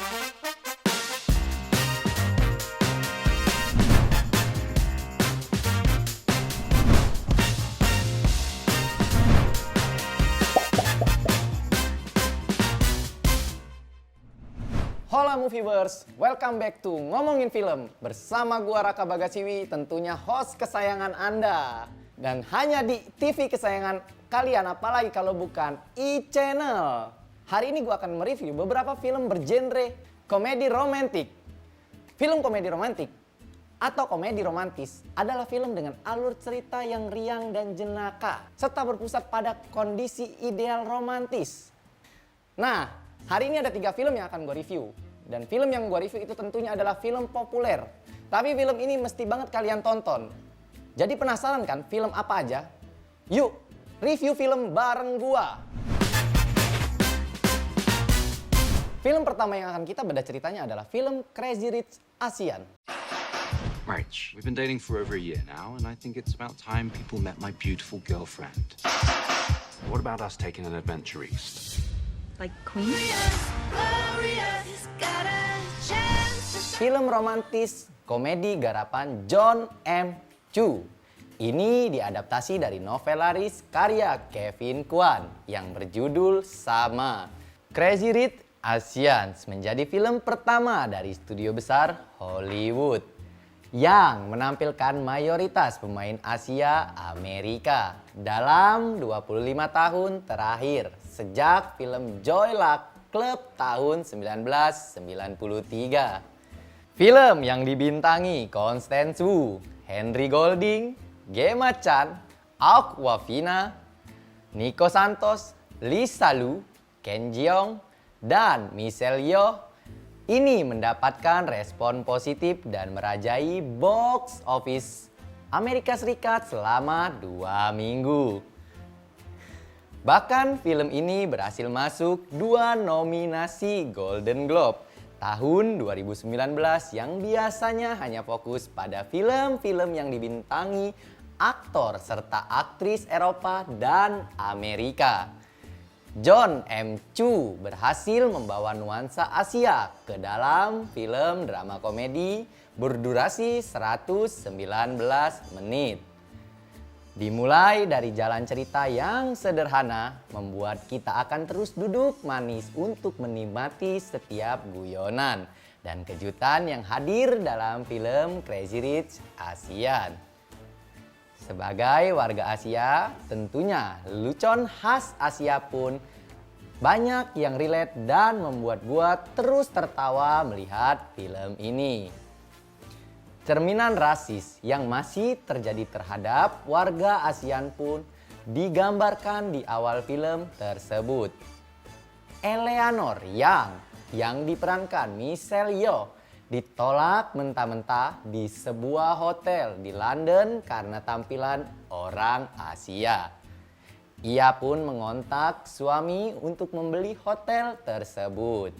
Hola Movieverse, welcome back to Ngomongin Film. Bersama gua Raka Bagasiwi, tentunya host kesayangan Anda. Dan hanya di TV kesayangan kalian, apalagi kalau bukan e-channel. Hari ini gua akan mereview beberapa film bergenre komedi romantik. Film komedi romantik atau komedi romantis adalah film dengan alur cerita yang riang dan jenaka, serta berpusat pada kondisi ideal romantis. Nah, hari ini ada 3 film yang akan gue review. Dan film yang gue review itu tentunya adalah film populer. Tapi film ini mesti banget kalian tonton. Jadi penasaran kan film apa aja? Yuk, review film bareng gua. Film pertama yang akan kita bedah ceritanya adalah film Crazy Rich Asian. March, we've been dating for over a year now, and I think it's about time people met my beautiful girlfriend. What about us taking an adventure east? Like Queen? Film romantis komedi garapan John M. Chu. Ini diadaptasi dari novel laris karya Kevin Kwan yang berjudul sama. Crazy Rich Asians menjadi film pertama dari studio besar Hollywood yang menampilkan mayoritas pemain Asia Amerika dalam 25 tahun terakhir sejak film Joy Luck Club tahun 1993. Film yang dibintangi Constance Wu, Henry Golding, Gemma Chan, Awkwafina, Nico Santos, Lisa Lu, Ken Jeong, dan Michelle Yeoh ini mendapatkan respon positif dan merajai box office Amerika Serikat selama 2 minggu. Bahkan film ini berhasil masuk 2 nominasi Golden Globe tahun 2019 yang biasanya hanya fokus pada film-film yang dibintangi aktor serta aktris Eropa dan Amerika. John M. Chu berhasil membawa nuansa Asia ke dalam film drama komedi berdurasi 119 menit. Dimulai dari jalan cerita yang sederhana, membuat kita akan terus duduk manis untuk menikmati setiap guyonan dan kejutan yang hadir dalam film Crazy Rich Asian. Sebagai warga Asia, tentunya lelucon khas Asia pun banyak yang relate dan membuat gua terus tertawa melihat film ini. Cerminan rasis yang masih terjadi terhadap warga ASEAN pun digambarkan di awal film tersebut. Eleanor yang diperankan Michelle Yeoh ditolak mentah-mentah di sebuah hotel di London karena tampilan orang Asia. Ia pun mengontak suami untuk membeli hotel tersebut.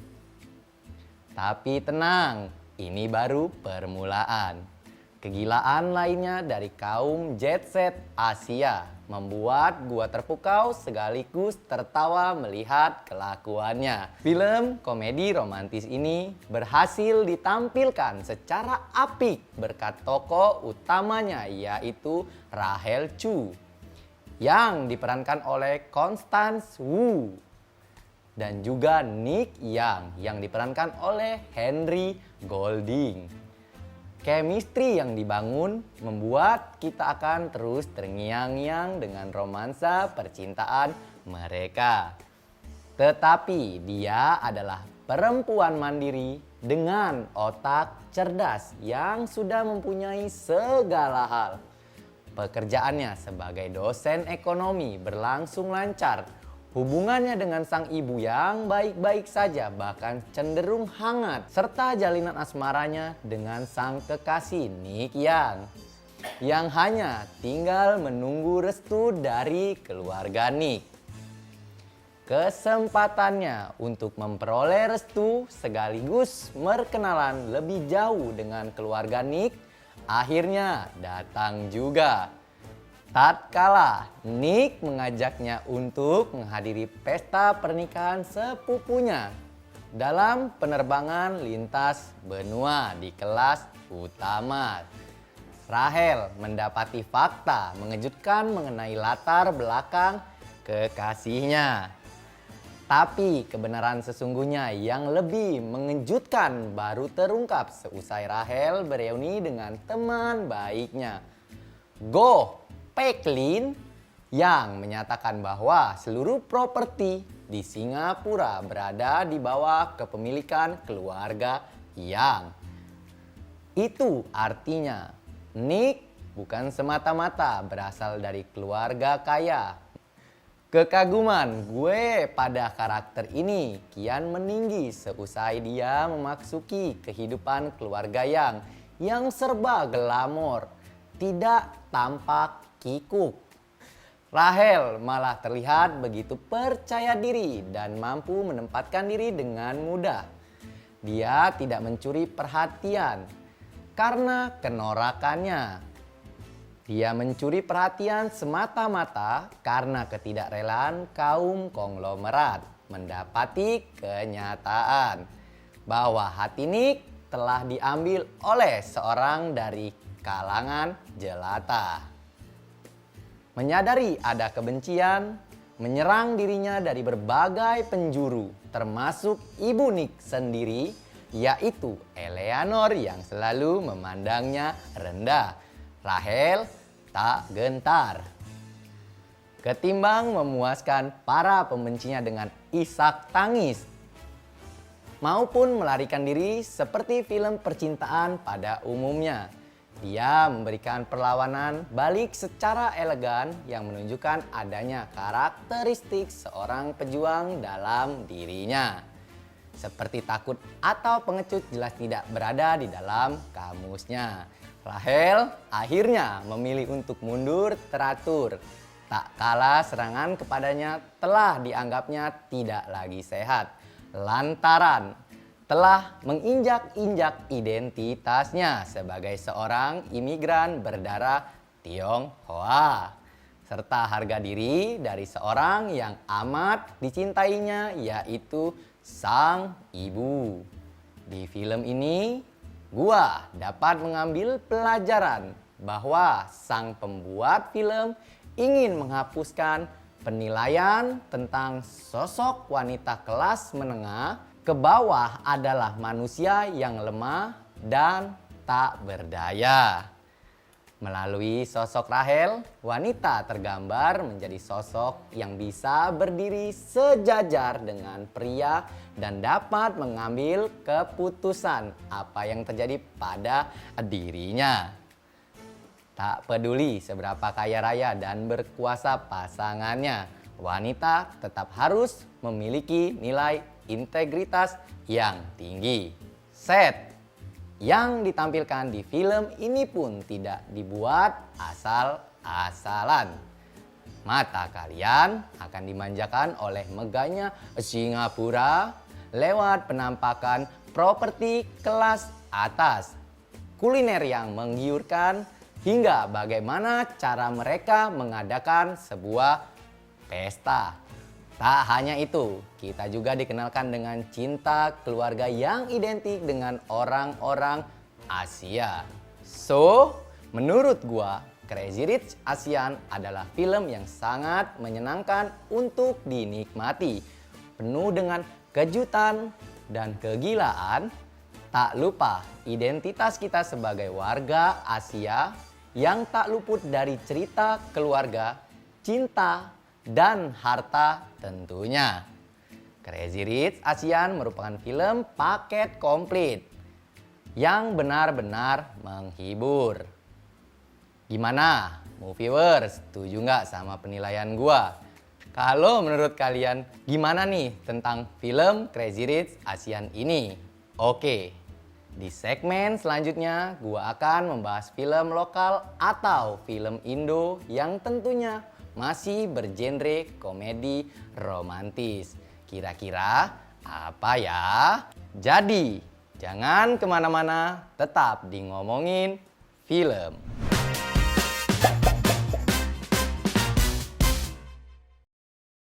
Tapi tenang, ini baru permulaan. Kegilaan lainnya dari kaum jet set Asia membuat gua terpukau sekaligus tertawa melihat kelakuannya. Film komedi romantis ini berhasil ditampilkan secara apik berkat tokoh utamanya yaitu Rachel Chu yang diperankan oleh Constance Wu dan juga Nick yang diperankan oleh Henry Golding. Chemistry yang dibangun membuat kita akan terus terngiang-ngiang dengan romansa percintaan mereka. Tetapi dia adalah perempuan mandiri dengan otak cerdas yang sudah mempunyai segala hal. Pekerjaannya sebagai dosen ekonomi berlangsung lancar. Hubungannya dengan sang ibu yang baik-baik saja bahkan cenderung hangat. Serta jalinan asmaranya dengan sang kekasih Nick yang hanya tinggal menunggu restu dari keluarga Nick. Kesempatannya untuk memperoleh restu sekaligus berkenalan lebih jauh dengan keluarga Nick akhirnya datang juga. Tatkala Nick mengajaknya untuk menghadiri pesta pernikahan sepupunya, dalam penerbangan lintas benua di kelas utama. Rahel mendapati fakta mengejutkan mengenai latar belakang kekasihnya. Tapi kebenaran sesungguhnya yang lebih mengejutkan baru terungkap seusai Rahel bereuni dengan teman baiknya, Go Peklin, yang menyatakan bahwa seluruh properti di Singapura berada di bawah kepemilikan keluarga Yang. Itu artinya Nick bukan semata-mata berasal dari keluarga kaya. Kekaguman gue pada karakter ini kian meninggi seusai dia memasuki kehidupan keluarga yang serba glamor, tidak tampak kikuk. Rahel malah terlihat begitu percaya diri dan mampu menempatkan diri dengan mudah. Dia tidak mencuri perhatian karena kenorakannya. Dia mencuri perhatian semata-mata karena ketidakrelaan kaum konglomerat mendapati kenyataan bahwa hati Nick telah diambil oleh seorang dari kalangan jelata. Menyadari ada kebencian menyerang dirinya dari berbagai penjuru, termasuk ibu Nick sendiri, yaitu Eleanor yang selalu memandangnya rendah. Rahel tak gentar. Ketimbang memuaskan para pembencinya dengan isak tangis maupun melarikan diri seperti film percintaan pada umumnya, dia memberikan perlawanan balik secara elegan yang menunjukkan adanya karakteristik seorang pejuang dalam dirinya. Seperti takut atau pengecut jelas tidak berada di dalam kamusnya. Rahel akhirnya memilih untuk mundur teratur. Tak kalah serangan kepadanya telah dianggapnya tidak lagi sehat, lantaran telah menginjak-injak identitasnya sebagai seorang imigran berdarah Tionghoa, serta harga diri dari seorang yang amat dicintainya, yaitu sang ibu. Di film ini, gua dapat mengambil pelajaran bahwa sang pembuat film ingin menghapuskan penilaian tentang sosok wanita kelas menengah ke bawah adalah manusia yang lemah dan tak berdaya. Melalui sosok Rahel, wanita tergambar menjadi sosok yang bisa berdiri sejajar dengan pria dan dapat mengambil keputusan apa yang terjadi pada dirinya. Tak peduli seberapa kaya raya dan berkuasa pasangannya, wanita tetap harus memiliki nilai integritas yang tinggi. Set yang ditampilkan di film ini pun tidak dibuat asal-asalan. Mata kalian akan dimanjakan oleh megahnya Singapura lewat penampakan properti kelas atas, kuliner yang menggiurkan, hingga bagaimana cara mereka mengadakan sebuah pesta. Tak hanya itu, kita juga dikenalkan dengan cinta keluarga yang identik dengan orang-orang Asia. So, menurut gua, Crazy Rich Asian adalah film yang sangat menyenangkan untuk dinikmati. Penuh dengan kejutan dan kegilaan. Tak lupa identitas kita sebagai warga Asia yang tak luput dari cerita keluarga, cinta, dan harta tentunya. Crazy Rich Asian merupakan film paket komplit yang benar-benar menghibur. Gimana? Moviewers, setuju nggak sama penilaian gua? Kalau menurut kalian gimana nih tentang film Crazy Rich Asian ini? Oke, di segmen selanjutnya gua akan membahas film lokal atau film Indo yang tentunya masih bergenre komedi romantis. Kira-kira apa ya? Jadi, jangan kemana-mana, tetap di Ngomongin Film.